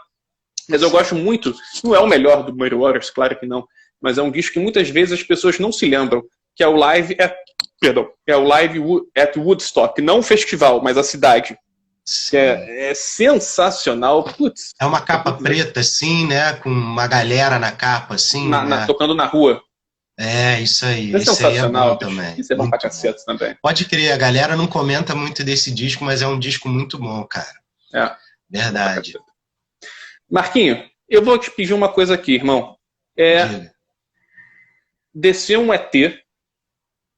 mas eu gosto muito, não é o melhor do Muddy Waters, claro que não, mas é um disco que muitas vezes as pessoas não se lembram, que é o Live at Woodstock, não o festival, mas a cidade. Que é sensacional. Putz, é uma capa preta, assim, né? Com uma galera na capa, assim. Né? Tocando na rua. Isso aí. É sensacional, aí é bom também. Isso é bom pra cacete também. Pode crer, a galera não comenta muito desse disco, mas é um disco muito bom, cara. Verdade. Marquinho, eu vou te pedir uma coisa aqui, irmão. Descer um ET,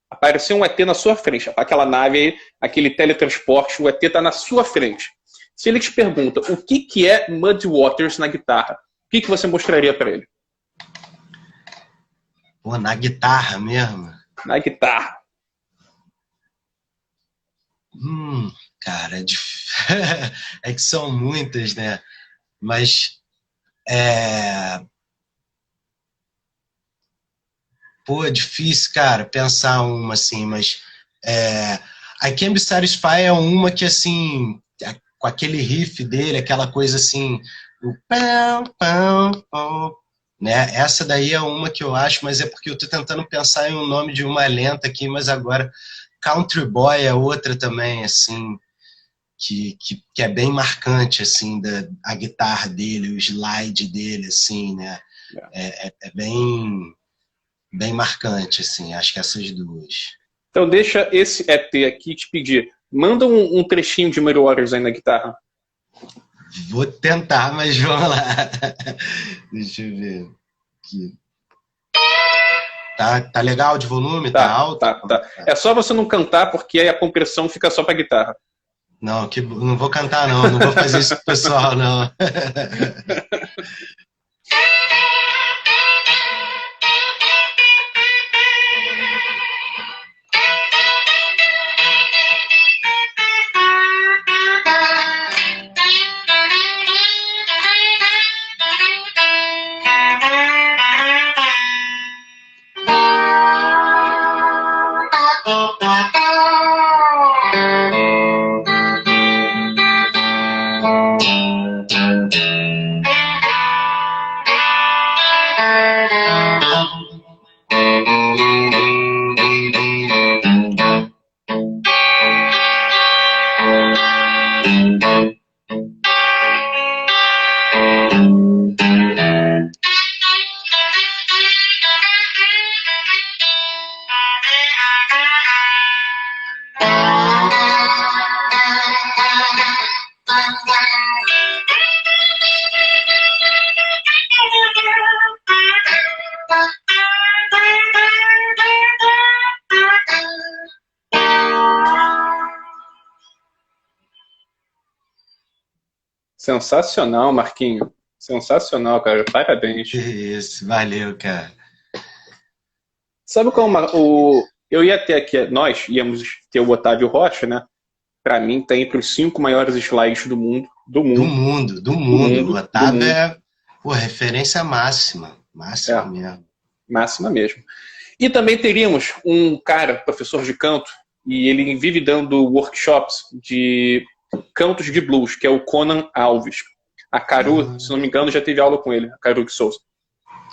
aparecer um ET na sua frente, aquela nave aí, aquele teletransporte, o ET tá na sua frente. Se ele te pergunta o que é Muddy Waters na guitarra, o que você mostraria para ele? Pô, na guitarra mesmo? Na guitarra. Cara, é que são muitas, né? Mas Pô, é difícil, cara, pensar uma assim, mas I Can't Be Satisfied é uma que, assim, com aquele riff dele, aquela coisa assim, o pão, pão, pão, né? Essa daí é uma que eu acho, mas é porque eu tô tentando pensar em um nome de uma lenta aqui, mas agora Country Boy é outra também, assim, que é bem marcante, assim, a guitarra dele, o slide dele, assim, né? É bem marcante, assim, acho que essas duas. Então deixa esse EP aqui te pedir. Manda um trechinho de Muddy Waters aí na guitarra. Vou tentar, mas vamos lá. Deixa eu ver aqui. Tá legal de volume? Tá alto? Tá. É só você não cantar, porque aí a compressão fica só pra guitarra. Não, não vou cantar, não. Não vou fazer isso pro pessoal, não. Sensacional, Marquinho. Sensacional, cara. Parabéns. Isso, valeu, cara. Sabe como eu ia ter aqui, nós íamos ter o Otávio Rocha, né? Pra mim, tá entre os 5 maiores slides do mundo. Do mundo. O Otávio é, pô, referência máxima. Máxima mesmo. Máxima mesmo. E também teríamos um cara, professor de canto, e ele vive dando workshops de cantos de blues, que é o Conan Alves. A Caru, se não me engano, já teve aula com ele, a Caru de Souza.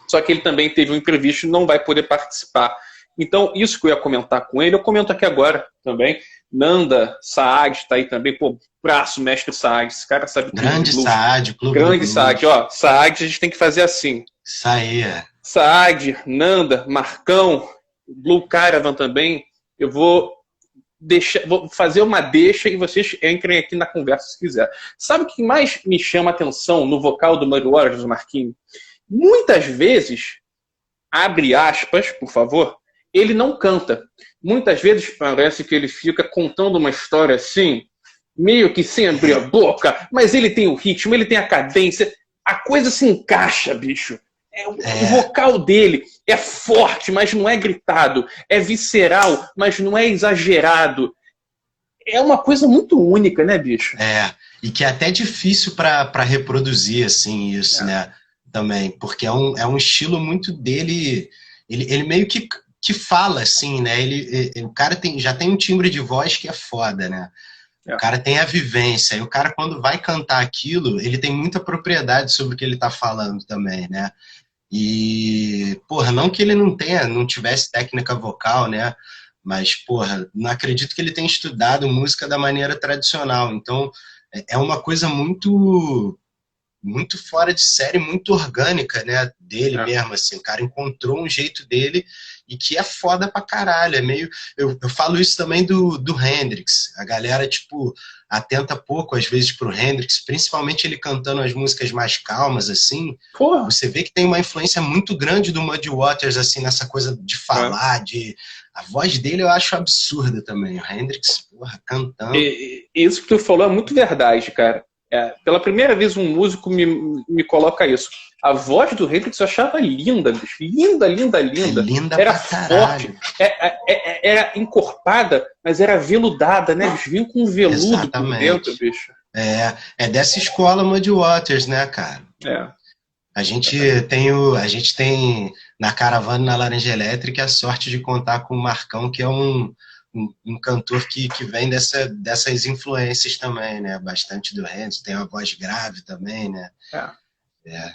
Só que ele também teve um imprevisto e não vai poder participar. Então, isso que eu ia comentar com ele, eu comento aqui agora também. Nanda Saad está aí também. Pô, braço, mestre Saad. Esse cara sabe tudo. Grande Saad, Clube Grande Saad. Ó, Saad a gente tem que fazer assim. Isso aí. Saad, Nanda, Marcão, Blue Caravan também. Eu vou fazer uma deixa e vocês entrem aqui na conversa se quiser. Sabe o que mais me chama a atenção no vocal do Muddy Waters, Marquinhos? Muitas vezes, abre aspas, por favor, ele não canta. Muitas vezes parece que ele fica contando uma história assim, meio que sem abrir a boca, mas ele tem o ritmo, ele tem a cadência, a coisa se encaixa, bicho. O vocal dele é forte, mas não é gritado. É visceral, mas não é exagerado. É uma coisa muito única, né, bicho? E que é até difícil para reproduzir, assim, isso, né? Também, porque é um estilo muito dele. Ele meio que fala, assim, né? O cara já tem um timbre de voz que é foda, né? O cara tem a vivência. E o cara, quando vai cantar aquilo, ele tem muita propriedade sobre o que ele tá falando também, né? E, porra, não que ele não tivesse técnica vocal, né? Mas, porra, não acredito que ele tenha estudado música da maneira tradicional. Então, é uma coisa muito fora de série, muito orgânica, né? Dele mesmo, assim. O cara encontrou um jeito dele e que é foda pra caralho. É meio... Eu falo isso também do Hendrix. A galera, tipo, atenta pouco, às vezes, pro Hendrix, principalmente ele cantando as músicas mais calmas, assim. Porra. Você vê que tem uma influência muito grande do Muddy Waters, assim, nessa coisa de falar, A voz dele eu acho absurda também. O Hendrix, porra, cantando. Isso que tu falou é muito verdade, cara. Pela primeira vez um músico me coloca isso. A voz do Hendrix eu achava linda, bicho. Linda. Linda era pra caralho. Forte. Era encorpada, mas era veludada, né, bicho? Vinha com um veludo por dentro, bicho. É dessa escola Muddy Waters, né, cara? A gente tem na Caravana na Laranja Elétrica a sorte de contar com o Marcão, que é um cantor que vem dessas influências também, né? Bastante do Hands, tem uma voz grave também, né? É. É.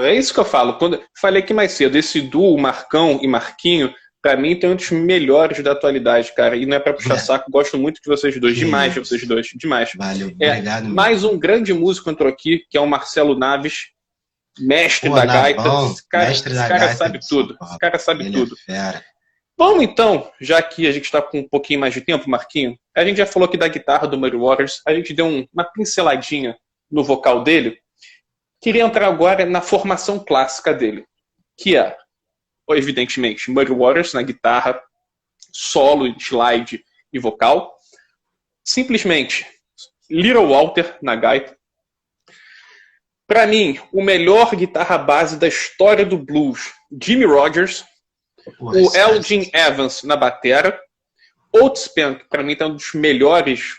É isso que eu falo. Quando falei aqui mais cedo, esse duo Marcão e Marquinho, pra mim tem um dos melhores da atualidade, cara. E não é pra puxar saco, gosto muito de vocês dois, demais de vocês dois, demais. Valeu, obrigado mesmo. Mais um grande músico entrou aqui, que é o Marcelo Naves, mestre da gaita. Esse cara sabe tudo. Esse cara sabe tudo. Vamos então, já que a gente está com um pouquinho mais de tempo, Marquinho, a gente já falou aqui da guitarra do Muddy Waters, a gente deu uma pinceladinha no vocal dele. Queria entrar agora na formação clássica dele, que é, evidentemente, Muddy Waters na guitarra, solo, slide e vocal. Simplesmente, Little Walter na gaita. Para mim, o melhor guitarra base da história do blues, Jimmy Rogers. O Elgin Evans na batera. Otis Penn, que para mim é um dos melhores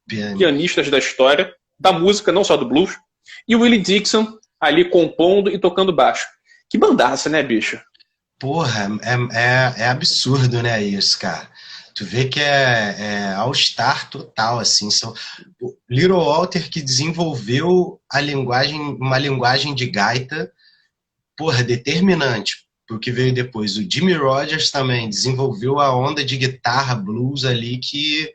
pianistas da história, da música, não só do blues. E o Willie Dixon ali compondo e tocando baixo. Que bandaça, né, bicho? Porra, é absurdo, né, isso, cara. Tu vê que é all-star total, assim. O Little Walter que desenvolveu uma linguagem de gaita, porra, determinante pro que veio depois. O Jimmy Rogers também desenvolveu a onda de guitarra blues ali que,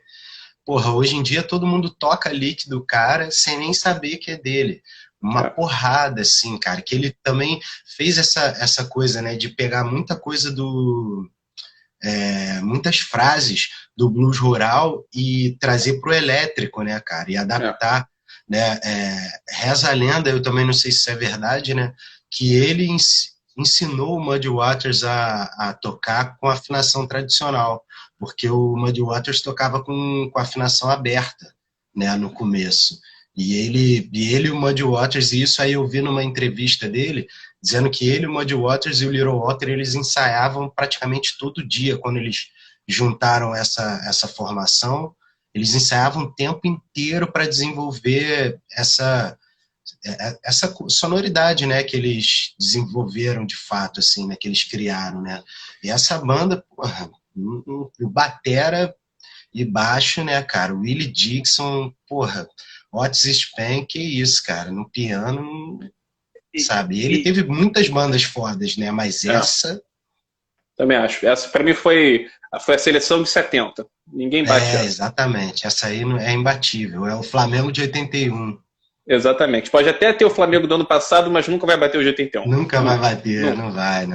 porra, hoje em dia todo mundo toca lick do cara sem nem saber que é dele. Uma porrada, assim, cara, que ele também fez essa coisa, né, de pegar muita coisa muitas frases do blues rural e trazer pro elétrico, né, cara, e adaptar, né, reza a lenda, eu também não sei se isso é verdade, né, que ele ensinou o Muddy Waters a tocar com afinação tradicional, porque o Muddy Waters tocava com afinação aberta, né, no começo. E ele e o Muddy Waters, e isso aí eu vi numa entrevista dele, dizendo que ele, o Muddy Waters e o Little Walter, eles ensaiavam praticamente todo dia, quando eles juntaram essa formação, eles ensaiavam o tempo inteiro para desenvolver essa sonoridade, né, que eles desenvolveram de fato, assim, né, que eles criaram, né. E essa banda, porra, o batera e baixo, né, cara, o Willie Dixon, porra, Otis Spann, que isso, cara, no piano, sabe? Ele teve muitas bandas fodas, né? Mas essa... Também acho. Essa, pra mim, foi a seleção de 70. Ninguém bate essa. Exatamente. Essa aí é imbatível. É o Flamengo de 81. Exatamente. Pode até ter o Flamengo do ano passado, mas nunca vai bater o de 81. Nunca vai bater, não vai.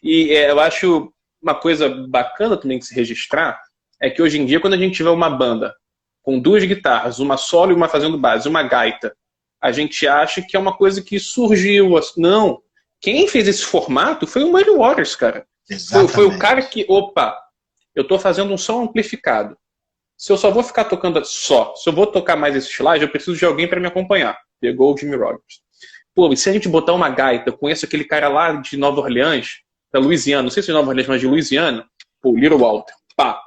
E eu acho uma coisa bacana também de se registrar é que hoje em dia, quando a gente tiver uma banda com duas guitarras, uma solo e uma fazendo base, uma gaita, a gente acha que é uma coisa que surgiu. Não. Quem fez esse formato foi o Muddy Waters, cara. Foi o cara que, eu tô fazendo um som amplificado. Se eu só vou ficar tocando se eu vou tocar mais esse slide, eu preciso de alguém para me acompanhar. Pegou o Jimmy Rogers. Pô, e se a gente botar uma gaita, eu conheço aquele cara lá de Nova Orleans, da Louisiana, não sei se é de Nova Orleans, mas de Louisiana, pô, Little Walter, pá.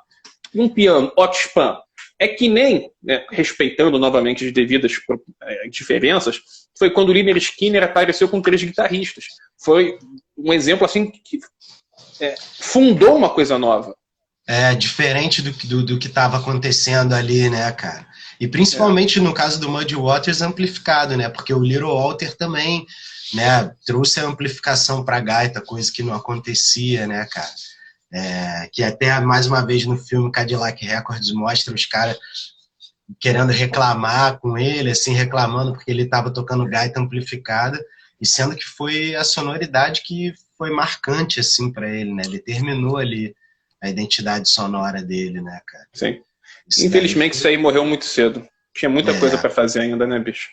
E um piano, Otis Spann. É que nem, né, respeitando novamente as devidas diferenças, foi quando o Lynyrd Skynyrd apareceu com 3 guitarristas. Foi um exemplo assim que fundou uma coisa nova. Diferente do que estava acontecendo ali, né, cara? E principalmente no caso do Muddy Waters amplificado, né? Porque o Little Walter também, né, trouxe a amplificação para gaita, coisa que não acontecia, né, cara? Que até mais uma vez no filme Cadillac Records mostra os caras querendo reclamar com ele, assim, reclamando porque ele estava tocando gaita amplificada, e sendo que foi a sonoridade que foi marcante, assim, para ele, né? Determinou ali a identidade sonora dele, né, cara? Sim. Infelizmente isso aí morreu muito cedo. Tinha muita coisa para fazer ainda, né, bicho?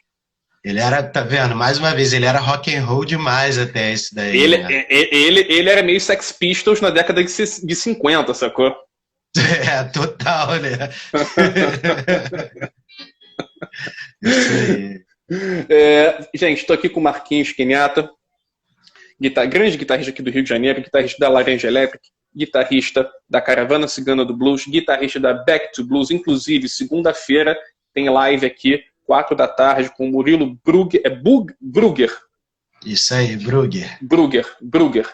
Ele era, tá vendo? Mais uma vez, ele era rock and roll demais até esse daí. Ele era meio Sex Pistols na década de 50, sacou? Total, né? Isso aí. Gente, estou aqui com o Marquinhos Kenyatta, grande guitarrista aqui do Rio de Janeiro, guitarrista da Laranja Elétrica, guitarrista da Caravana Cigana do Blues, guitarrista da Back to Blues. Inclusive, segunda-feira tem live aqui, 4 da tarde, com o Murilo Brugger, Isso aí, Brugger. Brugger.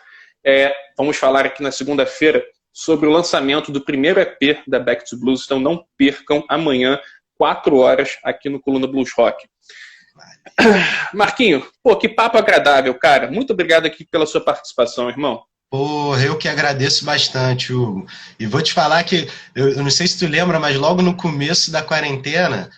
Vamos falar aqui na segunda-feira sobre o lançamento do primeiro EP da Back to Blues, então não percam amanhã, 4 horas, aqui no Coluna Blues Rock. Marquinho, pô, que papo agradável, cara. Muito obrigado aqui pela sua participação, irmão. Porra, eu que agradeço bastante, Hugo. E vou te falar que, eu não sei se tu lembra, mas logo no começo da quarentena,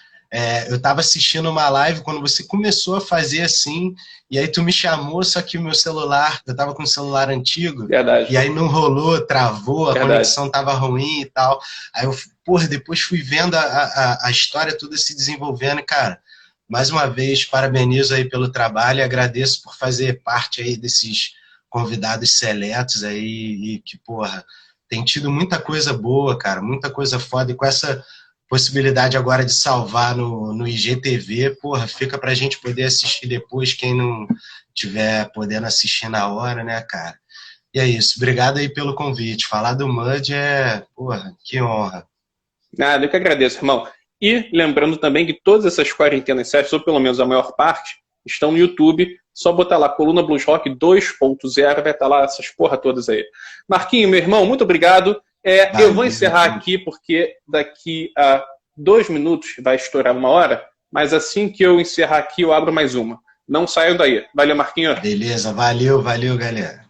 eu estava assistindo uma live quando você começou a fazer assim, e aí tu me chamou, só que o meu celular, eu estava com um celular antigo, Verdade. E aí não rolou, travou, a Verdade. Conexão estava ruim e tal. Aí eu, porra, depois fui vendo a história toda se desenvolvendo, e, cara, mais uma vez, parabenizo aí pelo trabalho e agradeço por fazer parte aí desses convidados seletos aí e que, porra, tem tido muita coisa boa, cara, muita coisa foda, e com essa possibilidade agora de salvar no IGTV, porra, fica pra gente poder assistir depois, quem não tiver podendo assistir na hora, né, cara? E é isso, obrigado aí pelo convite. Falar do Mud porra, que honra. Nada, eu que agradeço, irmão. E lembrando também que todas essas quarentenas sessions, ou pelo menos a maior parte, estão no YouTube. Só botar lá, Coluna Blues Rock 2.0, vai estar lá essas porra todas aí. Marquinho, meu irmão, muito obrigado. Eu vou encerrar aqui, porque daqui a 2 minutos vai estourar 1 hora, mas assim que eu encerrar aqui, eu abro mais uma. Não saiam daí. Valeu, Marquinho. Beleza, valeu, galera.